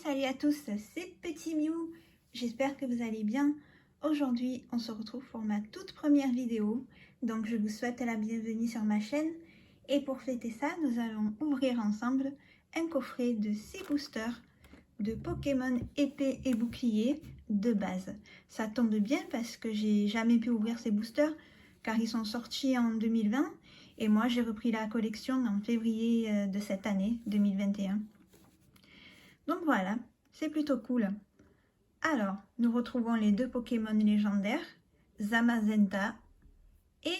Salut à tous, c'est Petit Miou, j'espère que vous allez bien. Aujourd'hui, on se retrouve pour ma toute première vidéo, donc je vous souhaite la bienvenue sur ma chaîne. Et pour fêter ça, nous allons ouvrir ensemble un coffret de 6 boosters de Pokémon épée et bouclier de base. Ça tombe bien parce que j'ai jamais pu ouvrir ces boosters car ils sont sortis en 2020 et moi j'ai repris la collection en février de cette année 2021. Donc voilà, c'est plutôt cool. Alors, nous retrouvons les deux Pokémon légendaires, Zamazenta et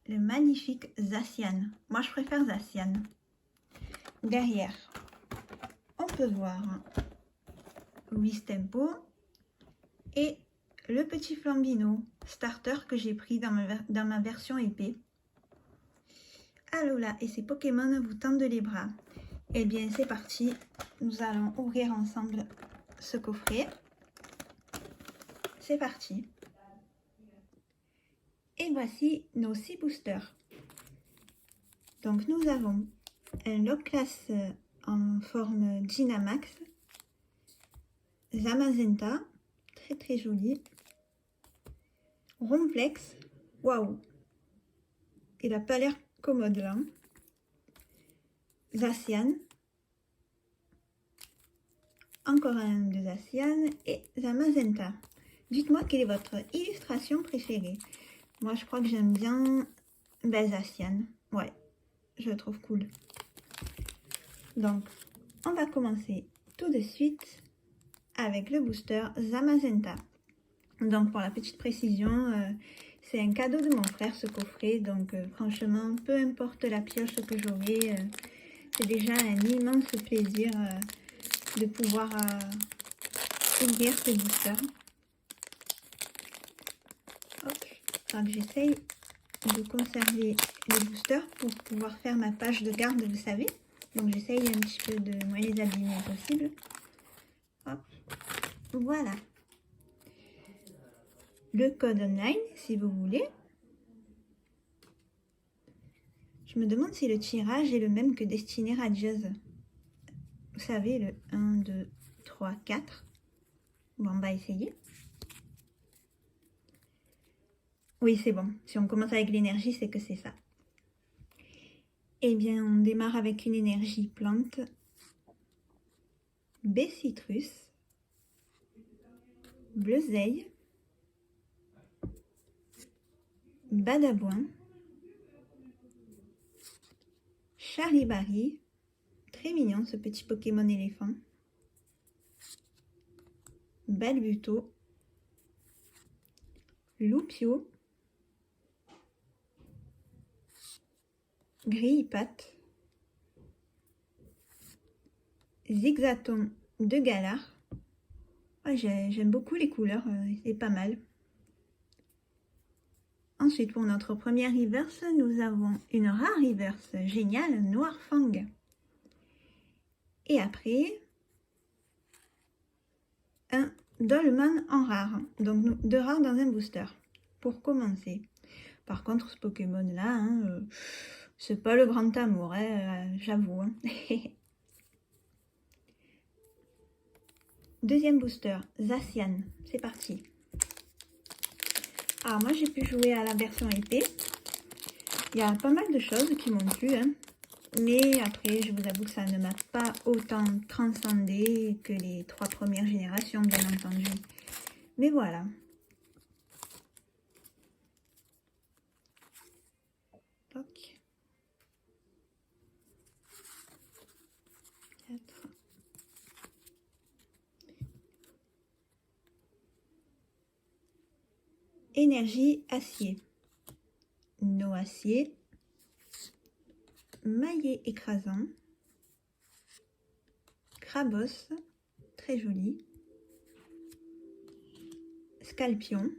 le magnifique Zacian. Moi, je préfère Zacian. Derrière, on peut voir Wistempo et le petit Flambino starter que j'ai pris dans ma version épée. Alola et ses Pokémon vous tendent les bras. Eh bien, c'est parti. Nous allons ouvrir ensemble ce coffret. C'est parti. Et voici nos 6 boosters. Donc, nous avons un Loclas en forme Dynamax. Zamazenta, très très joli. Ronflex, waouh. Il n'a pas l'air commode là. Zacian. Encore un de Zacian et Zamazenta. Dites-moi quelle est votre illustration préférée. Moi, je crois que j'aime bien Zacian. Ouais, je le trouve cool. Donc, on va commencer tout de suite avec le booster Zamazenta. Donc, pour la petite précision, c'est un cadeau de mon frère, ce coffret. Donc, franchement, peu importe la pioche que j'aurai, c'est déjà un immense plaisir de pouvoir ouvrir ce booster. Donc j'essaye de conserver les boosters pour pouvoir faire ma page de garde, vous savez. Donc j'essaye un petit peu de moins les abîmer possible. Hop. Voilà. Le code online, si vous voulez. Je me demande si le tirage est le même que Destiné Radieuse. Vous savez, le 1, 2, 3, 4. Bon, on va essayer. Oui, c'est bon. Si on commence avec l'énergie, c'est que c'est ça. Eh bien, on démarre avec une énergie plante. Baie-citrus. Bleuseille. Badabouin. Charibari. Très mignon ce petit Pokémon éléphant. Balbuto. Loupio. Grille-patte. Zigzaton de Galar. Oh, j'aime beaucoup les couleurs, c'est pas mal. Ensuite, pour notre première reverse, nous avons une rare reverse géniale, Noirfang. Et après, un Dolman en rare. Donc, 2 rares dans un booster. Pour commencer. Par contre, ce Pokémon-là, c'est pas le grand amour, j'avoue. Deuxième booster, Zacian. C'est parti. Alors moi j'ai pu jouer à la version épée. Il y a pas mal de choses qui m'ont plu. Mais après je vous avoue que ça ne m'a pas autant transcendé que les 3 premières générations bien entendu. Mais voilà. Toc. 4. Énergie acier. No acier. Maillet écrasant. Crabos. Très joli. Scalpion.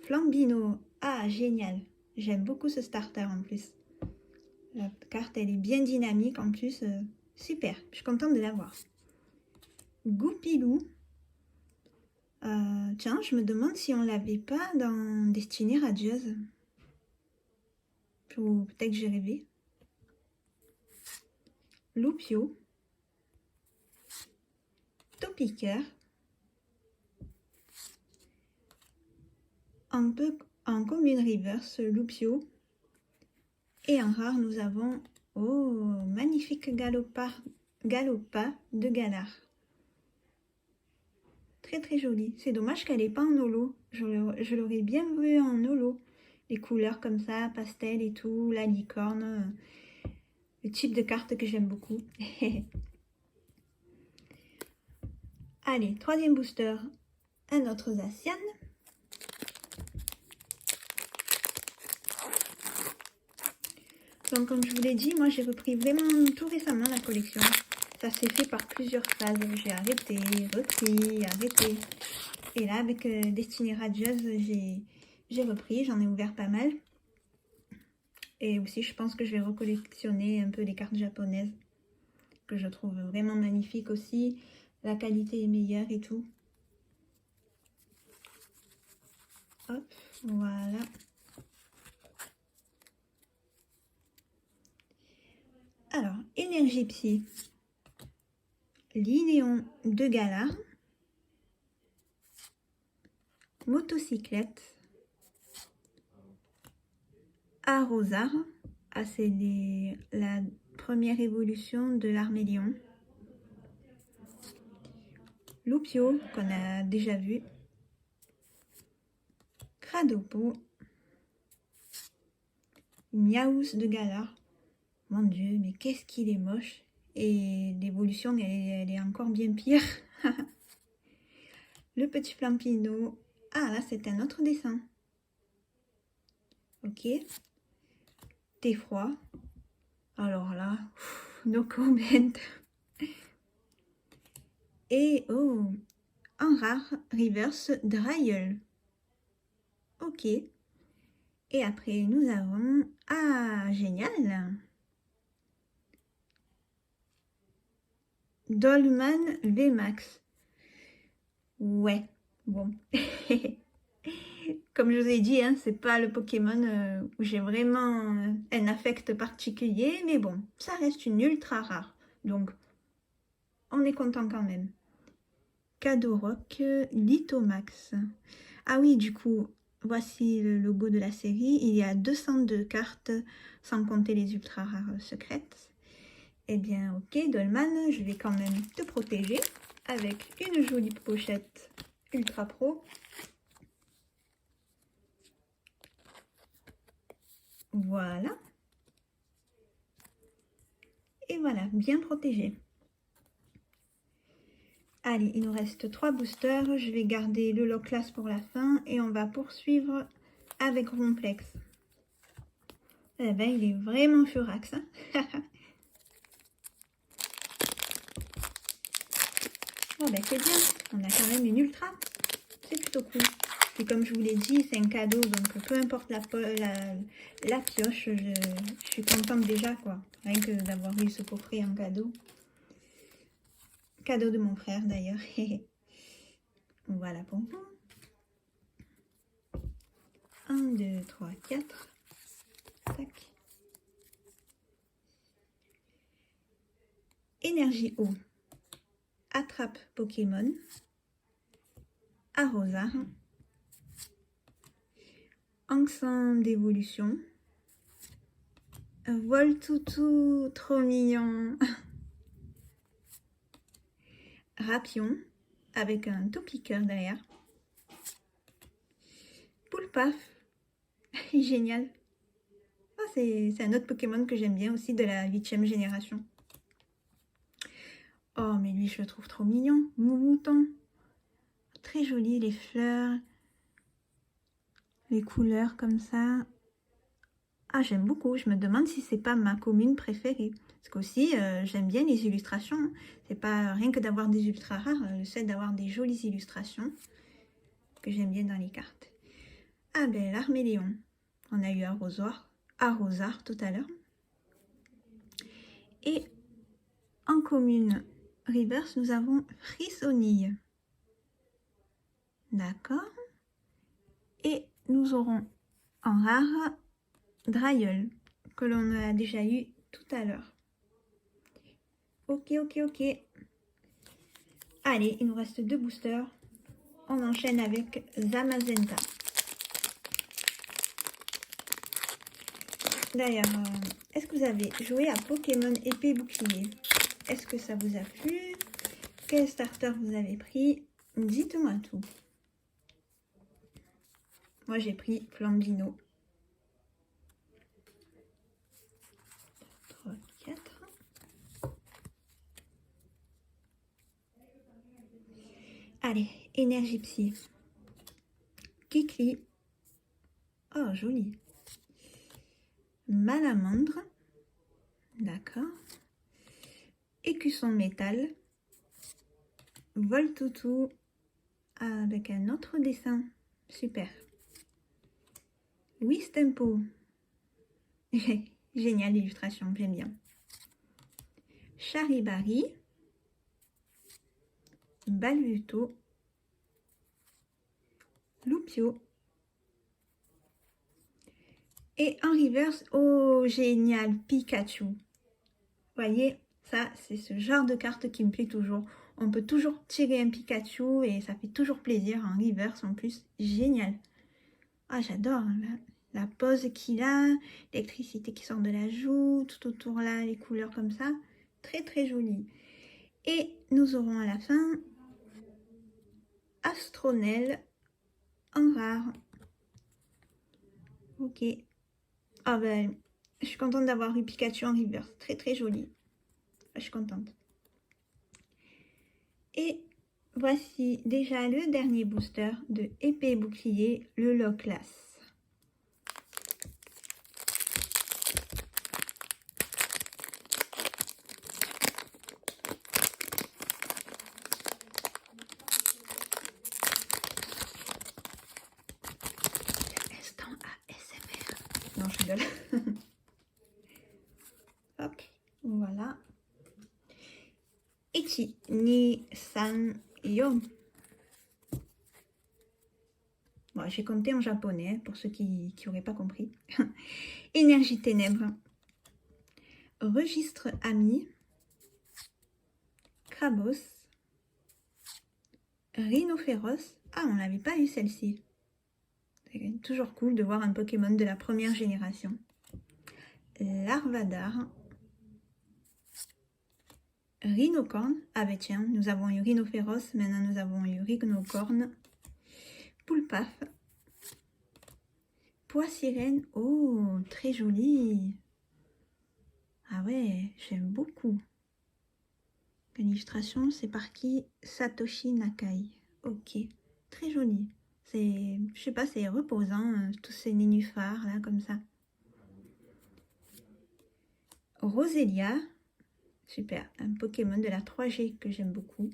Flambino. Ah, génial. J'aime beaucoup ce starter en plus. La carte, elle est bien dynamique en plus. Super. Je suis contente de l'avoir. Goupilou. Tiens, je me demande si on l'avait pas dans Destinée Radieuse. Ou peut-être que j'ai rêvé. Loupio. Topiqueur. En commune reverse, Lupio. Et en rare, nous avons, oh, magnifique Galopa de Galar. Très très joli. C'est dommage qu'elle n'est pas en holo. Je l'aurais bien vu en holo. Les couleurs comme ça, pastel et tout, la licorne. Le type de carte que j'aime beaucoup. Allez, troisième booster, un autre Zacian. Donc comme je vous l'ai dit, moi j'ai repris vraiment tout récemment la collection. Ça s'est fait par plusieurs phases. J'ai arrêté, repris, arrêté. Et là avec Destiny Radieuse, j'ai repris, j'en ai ouvert pas mal. Et aussi je pense que je vais recollectionner un peu les cartes japonaises. Que je trouve vraiment magnifiques aussi. La qualité est meilleure et tout. Hop, voilà. Alors, Énergie Psy. Linéon de Galar. Motocyclette. Arrosar. Ah, c'est la première évolution de l'Armélion. Lupio, qu'on a déjà vu. Cradopo. Miaous de Galar. Mon Dieu, mais qu'est-ce qu'il est moche. Et l'évolution, elle est encore bien pire. Le petit Flampino. Ah, là, c'est un autre dessin. Ok. Thé froid. Alors là, no comment. Et oh, un rare reverse Dryel. Ok. Et après, nous avons... Ah, génial. Dolman VMAX. Ouais, bon. Comme je vous ai dit, hein, c'est pas le Pokémon où j'ai vraiment un affect particulier, mais bon, ça reste une ultra rare. Donc, on est content quand même. Cadoroc, Lithomax. Ah oui, du coup, voici le logo de la série. Il y a 202 cartes, sans compter les ultra rares secrètes. Eh bien, ok, Dolman, je vais quand même te protéger avec une jolie pochette Ultra Pro. Voilà. Et voilà, bien protégé. Allez, il nous reste 3 boosters. Je vais garder le Loclas pour la fin et on va poursuivre avec Romplex. Eh ben, il est vraiment furax. Hein. Oh ben c'est bien, on a quand même une ultra. C'est plutôt cool. Et comme je vous l'ai dit, c'est un cadeau, donc peu importe la pioche, je suis contente déjà, quoi. Rien que d'avoir eu ce coffret en cadeau. Cadeau de mon frère d'ailleurs. Voilà pour vous. 1, 2, 3, 4. Tac. Énergie eau. Attrape Pokémon. Arrosar. Ensemble d'évolution. Voltoutou, trop mignon. Rapion, avec un Topiqueur derrière. Poulpaf, génial. Ah, c'est un autre Pokémon que j'aime bien aussi, de la 8e génération. Oh, mais lui, je le trouve trop mignon. Mouton. Très joli, les fleurs. Les couleurs comme ça. Ah, j'aime beaucoup. Je me demande si c'est pas ma commune préférée. Parce qu'aussi, j'aime bien les illustrations. C'est pas rien que d'avoir des ultra rares. Le fait d'avoir des jolies illustrations que j'aime bien dans les cartes. Ah ben, l'Arméléon. On a eu Arrosar tout à l'heure. Et en commune reverse, nous avons Frissonille. D'accord. Et nous aurons en rare Dryel, que l'on a déjà eu tout à l'heure. Ok. Allez, il nous reste 2 boosters. On enchaîne avec Zamazenta. D'ailleurs, est-ce que vous avez joué à Pokémon Épée Bouclier? Est-ce que ça vous a plu? Quel starter vous avez pris? Dites-moi tout. Moi, j'ai pris Flambino. 3, 4. Allez, Énergie Psy. Kikli. Oh, joli. Malamandre. D'accord. Écusson métal. Voltoutou. Avec un autre dessin. Super. Wistempo. Génial l'illustration, j'aime bien. Charibari. Balbuto. Loupio. Et en reverse, oh génial, Pikachu. Vous voyez, ça c'est ce genre de carte qui me plaît toujours. On peut toujours tirer un Pikachu et ça fait toujours plaisir en reverse en plus. Génial. Ah, j'adore la pose qu'il a, l'électricité qui sort de la joue, tout autour là, les couleurs comme ça. Très très joli. Et nous aurons à la fin Astronel en rare. Ok. Ah ben, je suis contente d'avoir eu Pikachu en reverse. Très très joli. Je suis contente. Et voici déjà le dernier booster de Épée et Bouclier, le Loclas. Instant ASMR. Non, je rigole. Hop, voilà. Ichi ni san yo. Bon, j'ai compté en japonais pour ceux qui n'auraient pas compris. Énergie ténèbres. Registre ami. Krabos. Rhinophéros. Ah, on n'avait pas eu celle-ci. C'est toujours cool de voir un Pokémon de la première génération. Larvadar. Rhinocorn. Ah ben tiens, nous avons eu Rhinophéros, maintenant nous avons eu Rhinocorn. Poulpaf. Poissirène. Oh, très joli. Ah ouais, j'aime beaucoup. L'illustration, c'est par qui? Satoshi Nakai. Ok, très joli. C'est, je sais pas, c'est reposant, tous ces nénuphars là, comme ça. Roselia. Super, un Pokémon de la 3G que j'aime beaucoup.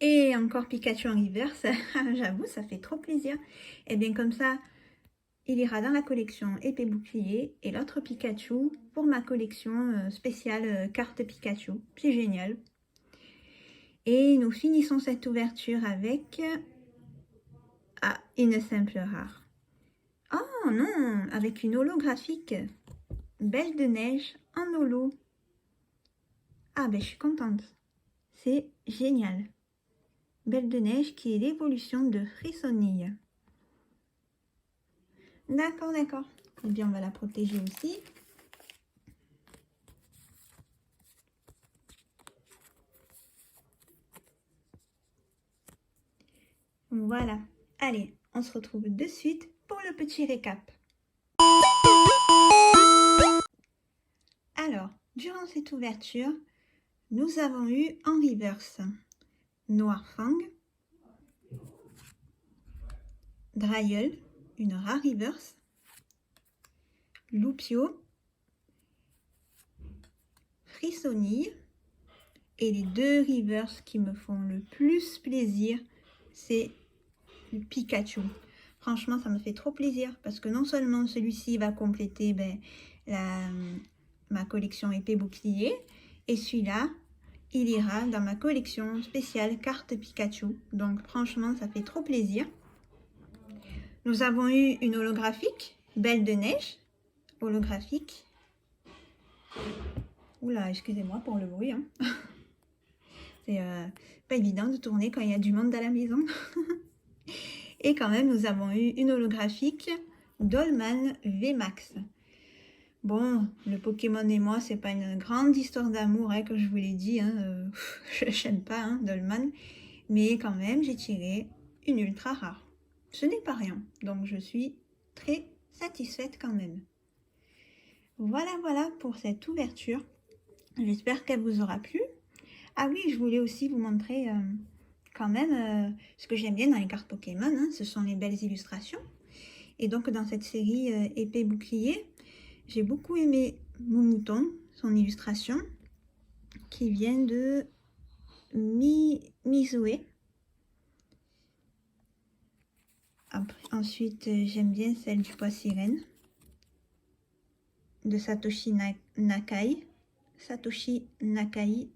Et encore Pikachu en reverse. J'avoue, ça fait trop plaisir. Et bien comme ça, il ira dans la collection Épée Bouclier et l'autre Pikachu pour ma collection spéciale carte Pikachu. C'est génial. Et nous finissons cette ouverture avec une simple rare. Oh non, avec une holographique. Belle de neige en holo. Ah ben je suis contente. C'est génial. Belle de neige qui est l'évolution de Frissonille. D'accord, d'accord. Eh bien, on va la protéger aussi. Voilà. Allez, on se retrouve de suite pour le petit récap. Alors, durant cette ouverture, nous avons eu en reverse Noirfang, Draiol, une rare reverse, Loupio, Frissonille, et les deux reverse qui me font le plus plaisir, c'est le Pikachu. Franchement, ça me fait trop plaisir parce que non seulement celui-ci va compléter ma collection épée bouclier, et celui-là, il ira dans ma collection spéciale carte Pikachu. Donc franchement, ça fait trop plaisir. Nous avons eu une holographique, Belle de neige, holographique. Oula, excusez-moi pour le bruit. Hein. C'est pas évident de tourner quand il y a du monde à la maison. Et quand même, nous avons eu une holographique Dolman VMAX. Bon, le Pokémon et moi, c'est pas une grande histoire d'amour, hein, comme je vous l'ai dit. Hein, je n'aime pas, hein, Dolman. Mais quand même, j'ai tiré une ultra rare. Ce n'est pas rien. Donc, je suis très satisfaite quand même. Voilà pour cette ouverture. J'espère qu'elle vous aura plu. Ah oui, je voulais aussi vous montrer quand même ce que j'aime bien dans les cartes Pokémon. Hein, ce sont les belles illustrations. Et donc, dans cette série épée bouclier, j'ai beaucoup aimé Moumouton, son illustration, qui vient de Mizue. Ensuite, j'aime bien celle du pois sirène, de Satoshi Nakai. Satoshi Nakai.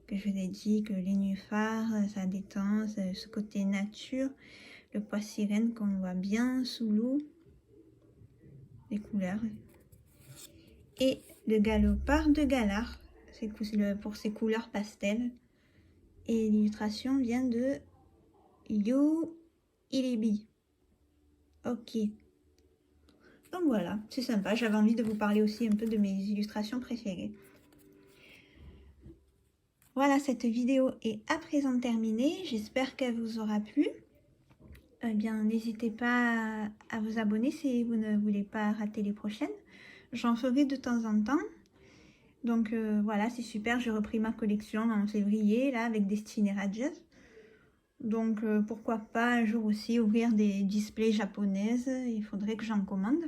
Que je vous ai dit que les nénuphars, ça détend, ce côté nature. Le pois sirène qu'on voit bien sous l'eau. Les couleurs. Et le galopard de Galar, c'est pour ses couleurs pastel. Et l'illustration vient de You Ilibi. Ok. Donc voilà, c'est sympa. J'avais envie de vous parler aussi un peu de mes illustrations préférées. Voilà, cette vidéo est à présent terminée. J'espère qu'elle vous aura plu. Eh bien, n'hésitez pas à vous abonner si vous ne voulez pas rater les prochaines. J'en ferai de temps en temps. Donc voilà, c'est super. J'ai repris ma collection en février, là, avec Destiny Rages. Donc pourquoi pas un jour aussi ouvrir des displays japonaises. Il faudrait que j'en commande.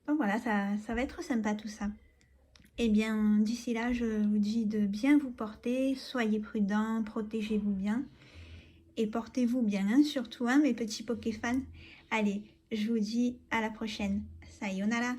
Donc voilà, ça va être sympa tout ça. Eh bien, d'ici là, je vous dis de bien vous porter. Soyez prudents, protégez-vous bien. Et portez-vous bien, hein, surtout, hein, mes petits Pokéfans. Allez, je vous dis à la prochaine. Sayonara!